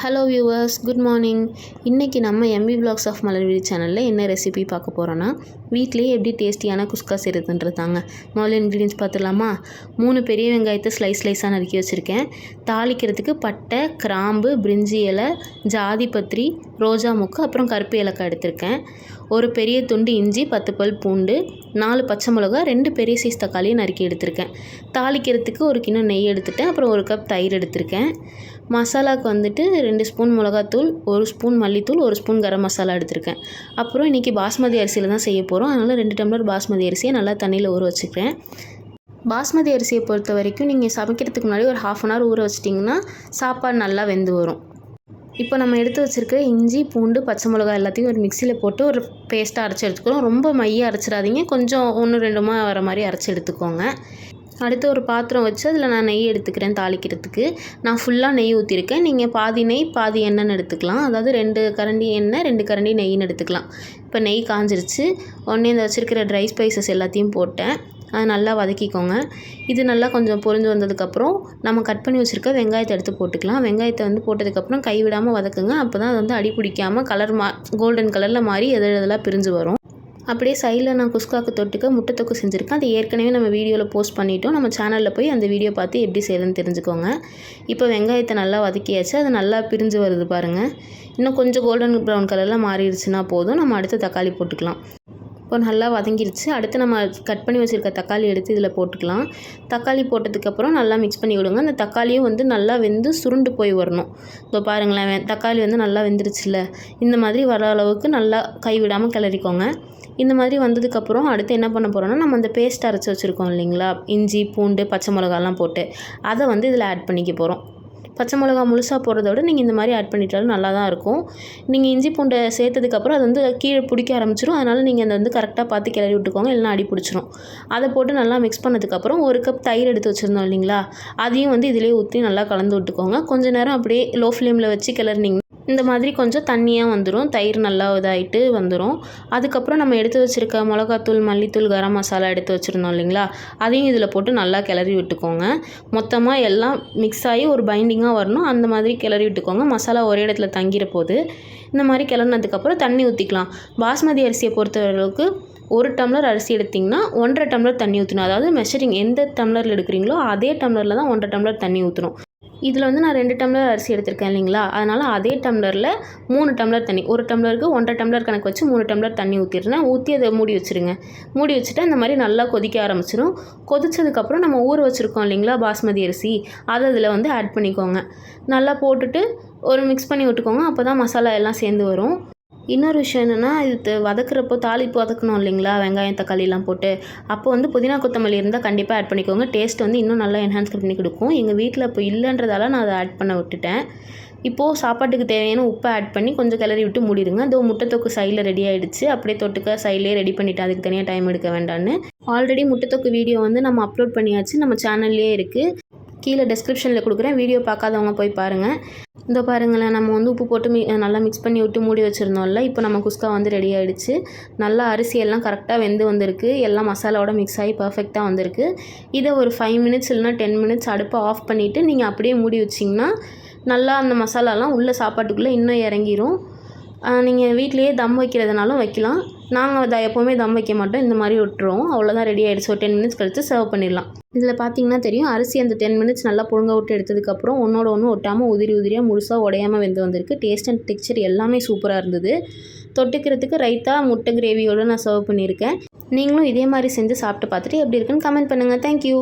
Hello viewers, good morning. இன்றைக்கி நம்ம MP vlogs of Malarvizhi சேனலில் என்ன ரெசிபி பார்க்க போகிறோன்னா, வீட்டிலேயே எப்படி டேஸ்டியான குஸ்கா செய்கிறதுன்றது தாங்க. முதல்ல இன்க்ரீடியன்ஸ் பார்த்துடலாமா? 3 பெரிய வெங்காயத்தை ஸ்லைஸாக நறுக்கி வச்சுருக்கேன். தாளிக்கிறதுக்கு பட்டை, கிராம்பு, பிரிஞ்சி இலை, ஜாதி பத்திரி, ரோஜா மொக்கு, அப்புறம் கருப்பு ஏலக்காய் எடுத்திருக்கேன். ஒரு பெரிய துண்டு இஞ்சி, 10 பல் பூண்டு, 4 பச்சை மிளகா, 2 பெரிய சைஸ் தக்காளியை நறுக்கி எடுத்திருக்கேன். தாளிக்கிறதுக்கு ஒரு கிண்ணம் நெய் எடுத்துட்டேன். அப்புறம் 1 கப் தயிர் எடுத்திருக்கேன். மசாலாவுக்கு வந்துட்டு 2 ஸ்பூன் மிளகாத்தூள், 1 ஸ்பூன் மல்லித்தூள், 1 ஸ்பூன் கரம் மசாலா எடுத்திருக்கேன். அப்புறம் இன்றைக்கி பாஸ்மதி அரிசியில் தான் செய்ய போகிறோம். அதனால் 2 டம்ளர் பாஸ்மதி அரிசியை நல்லா தண்ணியில் ஊற வச்சுக்கிறேன். பாஸ்மதி அரிசியை பொறுத்த வரைக்கும் நீங்கள் சமைக்கிறதுக்கு முன்னாடி ஒரு 1/2 அன் ஹவர் ஊற வச்சிட்டிங்கன்னா சாப்பாடு நல்லா வெந்து வரும். இப்போ நம்ம எடுத்து வச்சுருக்க இஞ்சி, பூண்டு, பச்சை மிளகாய் எல்லாத்தையும் ஒரு மிக்சியில் போட்டு ஒரு பேஸ்ட்டாக அரைச்சி எடுத்துக்கிறோம். ரொம்ப மையாக அரைச்சிடாதீங்க, கொஞ்சம் 1-2 வர மாதிரி அரைச்சி எடுத்துக்கோங்க. அடுத்து ஒரு பாத்திரம் வச்சு அதில் நான் நெய் எடுத்துக்கிறேன். தாளிக்கிறதுக்கு நான் ஃபுல்லாக நெய் ஊற்றிருக்கேன். நீங்கள் பாதி நெய் பாதி எண்ணெய்னு எடுத்துக்கலாம். அதாவது 2 கரண்டி எண்ணெய், 2 கரண்டி நெய்ன்னு எடுத்துக்கலாம். இப்போ நெய் காஞ்சிருச்சு. உடனே இந்த வச்சுருக்கிற ட்ரை ஸ்பைசஸ் எல்லாத்தையும் போட்டேன். அதை நல்லா வதக்கிக்கோங்க. இது நல்லா கொஞ்சம் பொரிஞ்சு வந்ததுக்கப்புறம் நம்ம கட் பண்ணி வச்சுருக்க வெங்காயத்தை எடுத்து போட்டுக்கலாம். வெங்காயத்தை போட்டதுக்கப்புறம் கைவிடாமல் வதக்குங்க. அப்போ தான் அது அடி பிடிக்காமல் கலர் கோல்டன் கலரில் மாறி எதெல்லாம் பிரிஞ்சு வரும். அப்படியே சைடில் நான் குஸ்காக்கு தொட்டுக்க முட்டை தொக்கு செஞ்சுருக்கேன். அது ஏற்கனவே நம்ம வீடியோவில் போஸ்ட் பண்ணிட்டோம். நம்ம சேனலில் போய் அந்த வீடியோ பார்த்து எப்படி செய்யுதுன்னு தெரிஞ்சுக்கோங்க. இப்போ வெங்காயத்தை நல்லா வதக்கியாச்சு. அது நல்லா பிரிஞ்சு வருது பாருங்கள். இன்னும் கொஞ்சம் கோல்டன் ப்ரௌன் கலரில் மாறிடுச்சுன்னா போதும். நம்ம அடுத்து தக்காளி போட்டுக்கலாம். இப்போ நல்லா வதங்கிருச்சு. அடுத்து நம்ம கட் பண்ணி வச்சுருக்க தக்காளி எடுத்து இதில் போட்டுக்கலாம். தக்காளி போட்டதுக்கப்புறம் நல்லா மிக்ஸ் பண்ணி விடுங்க. அந்த தக்காளியும் நல்லா வெந்து சுருண்டு போய் வரணும். இப்போ பாருங்களேன், தக்காளி நல்லா வெந்துருச்சுல்ல. இந்த மாதிரி வர அளவுக்கு நல்லா கைவிடாமல் கிளறிக்கோங்க. இந்த மாதிரி வந்ததுக்கப்புறம் அடுத்து என்ன பண்ண போகிறோன்னா, நம்ம அந்த பேஸ்ட் அரைச்சி வச்சுருக்கோம் இல்லைங்களா, இஞ்சி, பூண்டு, பச்சை மிளகாலாம் போட்டு அதை இதில் ஆட் பண்ணிக்க போகிறோம். பச்சை மிளகா முழுசாக போடுறத விட நீங்கள் இந்த மாதிரி ஆட் பண்ணிட்டாலும் நல்லா தான் இருக்கும். நீங்கள் இஞ்சி பூண்டை சேர்த்ததுக்கப்புறம் அது கீழே பிடிக்க ஆரம்பிச்சிடும். அதனால் நீங்கள் அதை கரெக்டாக பார்த்து கிளறி விட்டுக்கோங்க, இல்லைனா அடி பிடிச்சிரும். அதை போட்டு நல்லா மிக்ஸ் பண்ணதுக்கப்புறம் 1 கப் தயிர் எடுத்து வச்சுருந்தோம் இல்லைங்களா, அதையும் இதிலே ஊற்றி நல்லா கலந்து விட்டுக்கோங்க. கொஞ்சம் நேரம் அப்படியே லோ ஃப்ளேமில் வச்சு கிளறினீங்க இந்த மாதிரி கொஞ்சம் தண்ணியாக வந்துடும். தயிர் நல்லா இதாகிட்டு வந்துடும். அதுக்கப்புறம் நம்ம எடுத்து வச்சுருக்க மிளகாத்தூள், மல்லித்தூள், கரம் மசாலா எடுத்து வச்சுருந்தோம் இல்லைங்களா, அதையும் இதில் போட்டு நல்லா கிளறி விட்டுக்கோங்க. மொத்தமாக எல்லாம் மிக்ஸ் ஆகி ஒரு பைண்டிங்காக வரணும். அந்த மாதிரி கிளறி விட்டுக்கோங்க. மசாலா ஒரே இடத்துல தங்கிற போது இந்த மாதிரி கிளறினதுக்கப்புறம் தண்ணி ஊற்றிக்கலாம். பாஸ்மதி அரிசியை பொறுத்தளவுக்கு 1 டம்ளர் அரிசி எடுத்திங்கன்னா 1.5 டம்ளர் தண்ணி ஊற்றணும். அதாவது மெஷரிங் எந்த டம்ளரில் எடுக்கிறீங்களோ அதே டம்ளரில் தான் 1.5 டம்ளர் தண்ணி ஊற்றணும். இதில் நான் 2 டம்ளர் அரிசி எடுத்திருக்கேன் இல்லைங்களா, அதனால் அதே டம்ளரில் 3 டம்ளர் தண்ணி, 1 டம்ளருக்கு 1.5 டம்ளர் கணக்கு வச்சு 3 டம்ளர் தண்ணி ஊற்றிடுறேன். ஊற்றி அதை மூடி வச்சுருங்க. மூடி வச்சுட்டு அந்த மாதிரி நல்லா கொதிக்க ஆரம்பிச்சிடும். கொதிச்சதுக்கப்புறம் நம்ம ஊற வச்சுருக்கோம் இல்லைங்களா பாஸ்மதி அரிசி, அதை அதில் ஆட் பண்ணிக்கோங்க. நல்லா போட்டுட்டு ஒரு மிக்ஸ் பண்ணி விட்டுக்கோங்க. அப்போ தான் மசாலா எல்லாம் சேர்ந்து வரும். இன்னொரு விஷயம் என்னென்னா, இது வதக்குறப்போ தாளிப்பு வதக்கணும் இல்லைங்களா, வெங்காயம் தக்காளிலாம் போட்டு, அப்போ புதினா கொத்தமல்லி இருந்தால் கண்டிப்பாக ஆட் பண்ணிக்கோங்க. டேஸ்ட் இன்னும் நல்லா என்ஹான்ஸ் பண்ணி கொடுக்கும். எங்கள் வீட்டில் இப்போ இல்லைன்றதால நான் அதை ஆட் பண்ண விட்டுட்டேன். இப்போது சாப்பாட்டுக்கு தேவையான உப்பை ஆட் பண்ணி கொஞ்சம் கிளறி விட்டு மூடிடுங்க. அதோ முட்டை தொக்கு சைடில் ரெடி ஆகிடுச்சு. அப்படியே தொட்டுக்க சைட்லேயே ரெடி பண்ணிவிட்டு அதுக்கு தனியாக டைம் எடுக்க வேண்டான்னு. ஆல்ரெடி முட்டை தொக்கு வீடியோ நம்ம அப்லோட் பண்ணியாச்சு. நம்ம சேனல்லே இருக்குது. கீழே டிஸ்கிரிப்ஷனில் கொடுக்குறேன். வீடியோ பார்க்காதவங்க போய் பாருங்கள். இதோ பாருங்களேன், நம்ம உப்பு போட்டு நல்லா மிக்ஸ் பண்ணி விட்டு மூடி வச்சுருந்தோம்ல. இப்போ நம்ம குஸ்கா ரெடி ஆகிடுச்சு. நல்லா அரிசியெல்லாம் கரெக்டாக வெந்து வந்திருக்கு. எல்லாம் மசாலாவோட மிக்ஸ் ஆகி பர்ஃபெக்டாக வந்திருக்கு. இதை ஒரு 5 மினிட்ஸ் இல்லைனா 10 மினிட்ஸ் அடுப்பை ஆஃப் பண்ணிவிட்டு நீங்கள் அப்படியே மூடி வச்சிங்கன்னா நல்லா அந்த மசாலாலாம் உள்ள சாப்பாட்டுக்குள்ளே இன்னும் இறங்கிரும். நீங்கள் வீட்டிலையே தம் வைக்கிறதுனாலும் வைக்கலாம். நாங்கள் எப்போவுமே தம் வைக்க மாட்டோம். இந்த மாதிரி விட்டுருவோம். அவ்வளோதான், ரெடி ஆகிடுச்சு. ஒரு 10 மினிட்ஸ் கழித்து சர்வ் பண்ணிடலாம். இதில் பார்த்தீங்கன்னா தெரியும், அரிசி அந்த 10 மினிட்ஸ் நல்லா புழுங்க விட்டு எடுத்ததுக்கப்புறம் ஒன்றோட ஒன்று ஒட்டாமல் உதிரியாக முழுசாக உடையாமல் வெந்து வந்திருக்கு. டேஸ்ட் அண்ட் டெக்ஸ்சர் எல்லாமே சூப்பராக இருந்தது. தொட்டுக்கிறதுக்கு ரைத்தா, முட்டை கிரேவியோடு நான் சர்வ் பண்ணியிருக்கேன். நீங்களும் இதே மாதிரி செஞ்சு சாப்பிட்டு பார்த்துட்டு எப்படி இருக்குன்னு கமெண்ட் பண்ணுங்கள். தேங்க்யூ.